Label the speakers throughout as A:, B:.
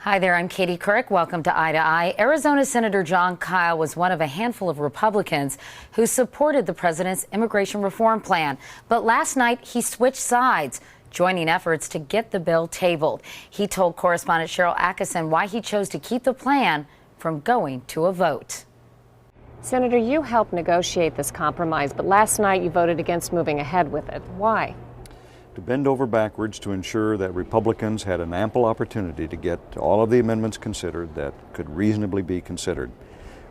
A: Hi there, I'm Katie Couric. Welcome to Eye to Eye. Arizona Senator Jon Kyl was one of a handful of Republicans who supported the president's immigration reform plan. But last night, he switched sides, joining efforts to get the bill tabled. He told correspondent Sharyl Attkisson why he chose to keep the plan from going to a vote.
B: Senator, you helped negotiate this compromise, but last night you voted against moving ahead with it. Why?
C: To bend over backwards to ensure that Republicans had an ample opportunity to get all of the amendments considered that could reasonably be considered.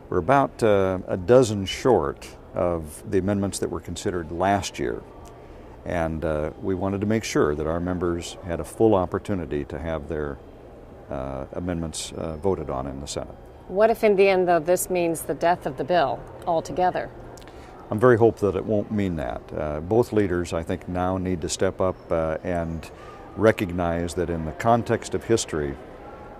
C: We're about a dozen short of the amendments that were considered last year, and we wanted to make sure that our members had a full opportunity to have their amendments voted on in the Senate.
B: What if in the end, though, this means the death of the bill altogether?
C: I'm very hopeful that it won't mean that. Both leaders, I think, now need to step up and recognize that in the context of history,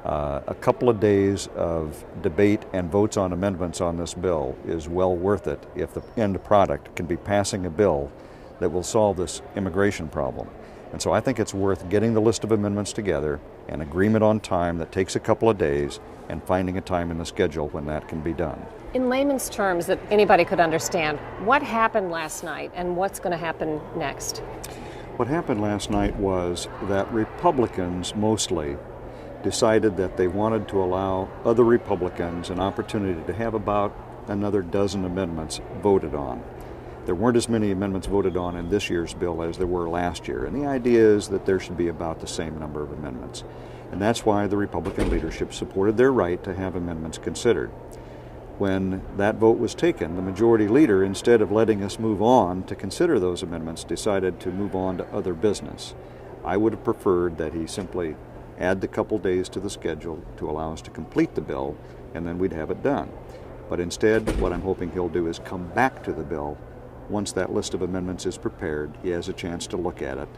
C: a couple of days of debate and votes on amendments on this bill is well worth it if the end product can be passing a bill that will solve this immigration problem. And so I think it's worth getting the list of amendments together, an agreement on time that takes a couple of days, and finding a time in the schedule when that can be done.
B: In layman's terms that anybody could understand, what happened last night and what's going to happen next?
C: What happened last night was that Republicans mostly decided that they wanted to allow other Republicans an opportunity to have about another dozen amendments voted on. There weren't as many amendments voted on in this year's bill as there were last year, and the idea is that there should be about the same number of amendments. And that's why the Republican leadership supported their right to have amendments considered. When that vote was taken, the majority leader, instead of letting us move on to consider those amendments, decided to move on to other business. I would have preferred that he simply add the couple days to the schedule to allow us to complete the bill, and then we'd have it done. But instead, what I'm hoping he'll do is come back to the bill. Once that list of amendments is prepared, he has a chance to look at it,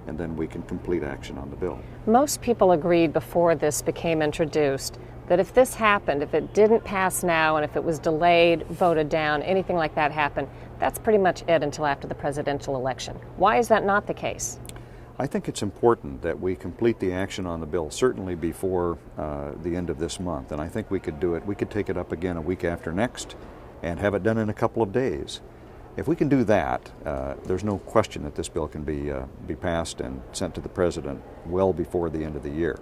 C: and then we can complete action on the bill.
B: Most people agreed before this became introduced that if this happened, if it didn't pass now, and if it was delayed, voted down, anything like that happened, that's pretty much it until after the presidential election. Why is that not the case?
C: I think it's important that we complete the action on the bill, certainly before the end of this month, and I think we could do it. We could take it up again a week after next and have it done in a couple of days. If we can do that, there's no question that this bill can be passed and sent to the president well before the end of the year.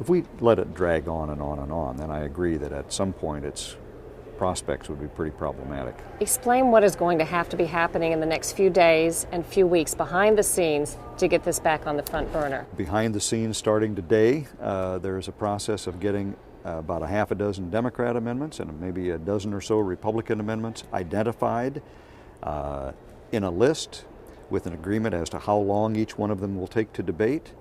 C: If we let it drag on and on and on, then I agree that at some point its prospects would be pretty problematic.
B: Explain what is going to have to be happening in the next few days and few weeks behind the scenes to get this back on the front burner.
C: Behind the scenes, starting today, there's a process of getting about a half a dozen Democrat amendments and maybe a dozen or so Republican amendments identified in a list with an agreement as to how long each one of them will take to debate.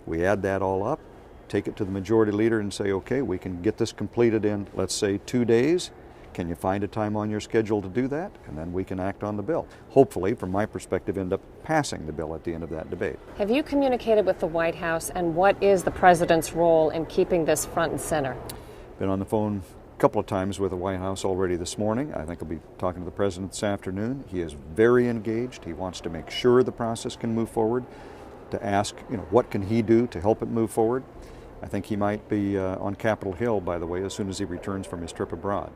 C: We add that all up, take it to the majority leader and say, okay, we can get this completed in, let's say, 2 days. Can you find a time on your schedule to do that? And then we can act on the bill. Hopefully, from my perspective, end up passing the bill at the end of that debate.
B: Have you communicated with the White House, and what is the president's role in keeping this front and center?
C: Been on the phone a couple of times with the White House already this morning. I think I'll be talking to the president this afternoon. He is very engaged. He wants to make sure the process can move forward, to ask, what can he do to help it move forward. I think he might be on Capitol Hill, by the way, as soon as he returns from his trip abroad.